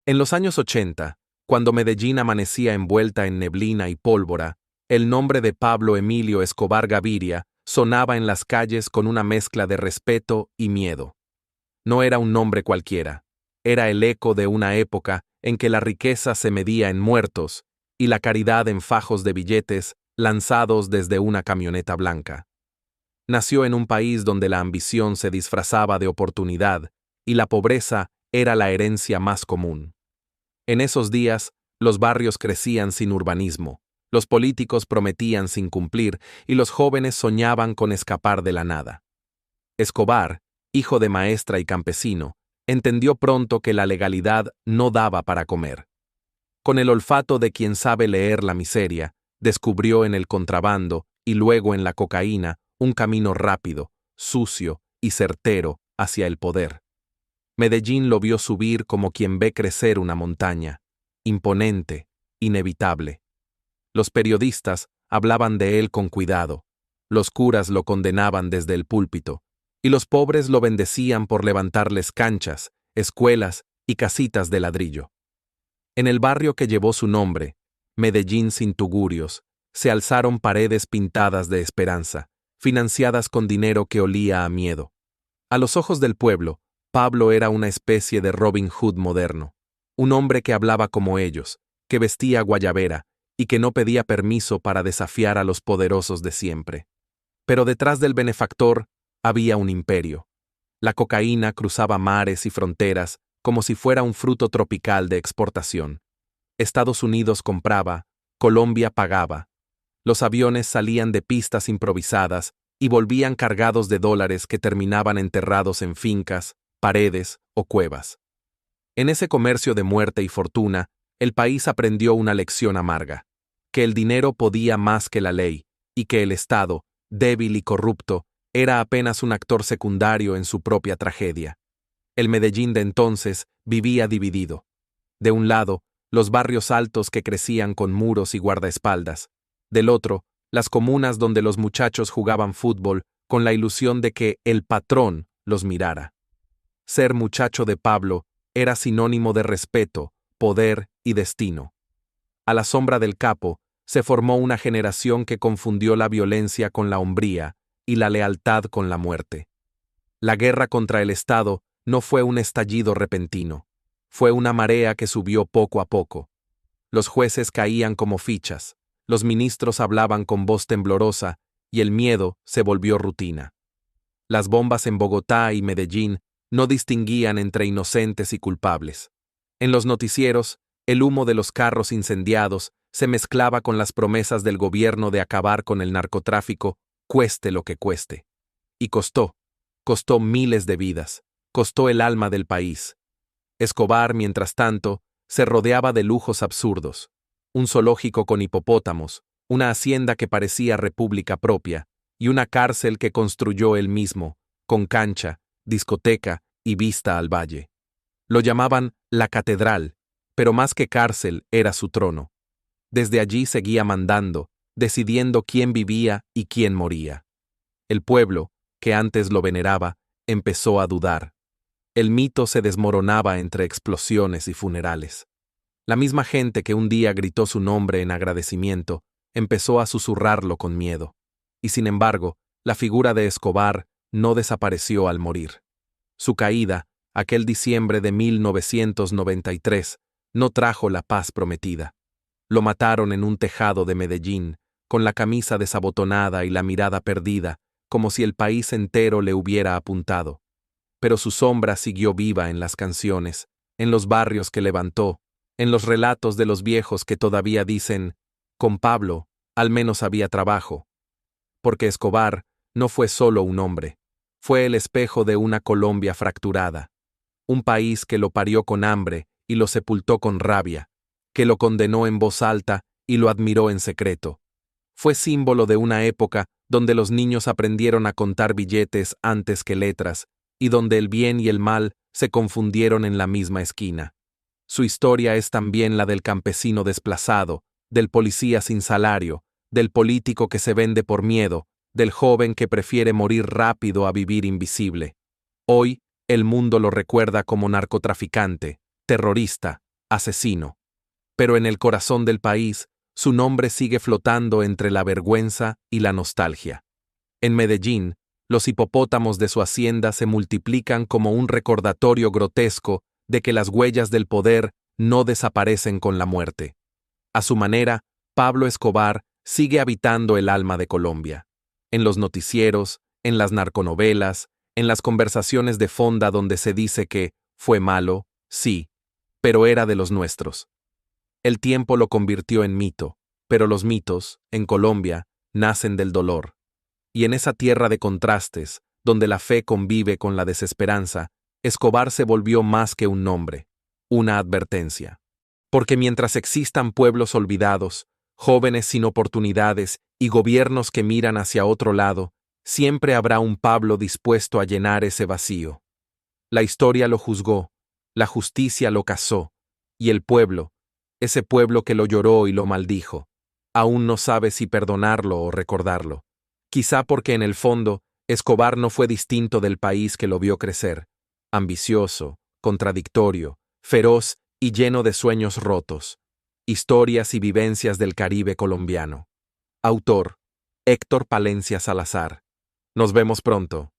En los años 80, cuando Medellín amanecía envuelta en neblina y pólvora, el nombre de Pablo Emilio Escobar Gaviria sonaba en las calles con una mezcla de respeto y miedo. No era un nombre cualquiera, era el eco de una época en que la riqueza se medía en muertos y la caridad en fajos de billetes lanzados desde una camioneta blanca. Nació en un país donde la ambición se disfrazaba de oportunidad y la pobreza era la herencia más común. En esos días, los barrios crecían sin urbanismo, los políticos prometían sin cumplir y los jóvenes soñaban con escapar de la nada. Escobar, hijo de maestra y campesino, entendió pronto que la legalidad no daba para comer. Con el olfato de quien sabe leer la miseria, descubrió en el contrabando y luego en la cocaína un camino rápido, sucio y certero hacia el poder. Medellín lo vio subir como quien ve crecer una montaña, imponente, inevitable. Los periodistas hablaban de él con cuidado, los curas lo condenaban desde el púlpito, y los pobres lo bendecían por levantarles canchas, escuelas y casitas de ladrillo. En el barrio que llevó su nombre, Medellín sin tugurios, se alzaron paredes pintadas de esperanza, financiadas con dinero que olía a miedo. A los ojos del pueblo, Pablo era una especie de Robin Hood moderno, un hombre que hablaba como ellos, que vestía guayabera y que no pedía permiso para desafiar a los poderosos de siempre. Pero detrás del benefactor había un imperio. La cocaína cruzaba mares y fronteras como si fuera un fruto tropical de exportación. Estados Unidos compraba, Colombia pagaba. Los aviones salían de pistas improvisadas y volvían cargados de dólares que terminaban enterrados en fincas, paredes o cuevas. En ese comercio de muerte y fortuna, el país aprendió una lección amarga, que el dinero podía más que la ley, y que el Estado, débil y corrupto, era apenas un actor secundario en su propia tragedia. El Medellín de entonces vivía dividido. De un lado, los barrios altos que crecían con muros y guardaespaldas. Del otro, las comunas donde los muchachos jugaban fútbol con la ilusión de que el patrón los mirara. Ser muchacho de Pablo era sinónimo de respeto, poder y destino. A la sombra del capo, se formó una generación que confundió la violencia con la hombría y la lealtad con la muerte. La guerra contra el Estado no fue un estallido repentino, fue una marea que subió poco a poco. Los jueces caían como fichas, los ministros hablaban con voz temblorosa y el miedo se volvió rutina. Las bombas en Bogotá y Medellín no distinguían entre inocentes y culpables. En los noticieros, el humo de los carros incendiados se mezclaba con las promesas del gobierno de acabar con el narcotráfico, cueste lo que cueste. Y costó miles de vidas, costó el alma del país. Escobar, mientras tanto, se rodeaba de lujos absurdos. Un zoológico con hipopótamos, una hacienda que parecía república propia, y una cárcel que construyó él mismo, con cancha, discoteca y vista al valle. Lo llamaban la catedral, pero más que cárcel era su trono. Desde allí seguía mandando, decidiendo quién vivía y quién moría. El pueblo, que antes lo veneraba, empezó a dudar. El mito se desmoronaba entre explosiones y funerales. La misma gente que un día gritó su nombre en agradecimiento, empezó a susurrarlo con miedo. Y sin embargo, la figura de Escobar no desapareció al morir. Su caída, aquel diciembre de 1993, no trajo la paz prometida. Lo mataron en un tejado de Medellín, con la camisa desabotonada y la mirada perdida, como si el país entero le hubiera apuntado. Pero su sombra siguió viva en las canciones, en los barrios que levantó, en los relatos de los viejos que todavía dicen, con Pablo, al menos había trabajo. Porque Escobar no fue solo un hombre, fue el espejo de una Colombia fracturada, un país que lo parió con hambre y lo sepultó con rabia, que lo condenó en voz alta y lo admiró en secreto. Fue símbolo de una época donde los niños aprendieron a contar billetes antes que letras, y donde el bien y el mal se confundieron en la misma esquina. Su historia es también la del campesino desplazado, del policía sin salario, del político que se vende por miedo, del joven que prefiere morir rápido a vivir invisible. Hoy, el mundo lo recuerda como narcotraficante, terrorista, asesino. Pero en el corazón del país, su nombre sigue flotando entre la vergüenza y la nostalgia. En Medellín, los hipopótamos de su hacienda se multiplican como un recordatorio grotesco de que las huellas del poder no desaparecen con la muerte. A su manera, Pablo Escobar sigue habitando el alma de Colombia. En los noticieros, en las narconovelas, en las conversaciones de fonda donde se dice que fue malo, sí, pero era de los nuestros. El tiempo lo convirtió en mito, pero los mitos, en Colombia, nacen del dolor. Y en esa tierra de contrastes, donde la fe convive con la desesperanza, Escobar se volvió más que un nombre, una advertencia. Porque mientras existan pueblos olvidados, jóvenes sin oportunidades y gobiernos que miran hacia otro lado, siempre habrá un Pablo dispuesto a llenar ese vacío. La historia lo juzgó, la justicia lo casó, y el pueblo, ese pueblo que lo lloró y lo maldijo, aún no sabe si perdonarlo o recordarlo. Quizá porque en el fondo, Escobar no fue distinto del país que lo vio crecer, ambicioso, contradictorio, feroz y lleno de sueños rotos. Historias y vivencias del Caribe colombiano. Autor: Héctor Palencia Salazar. Nos vemos pronto.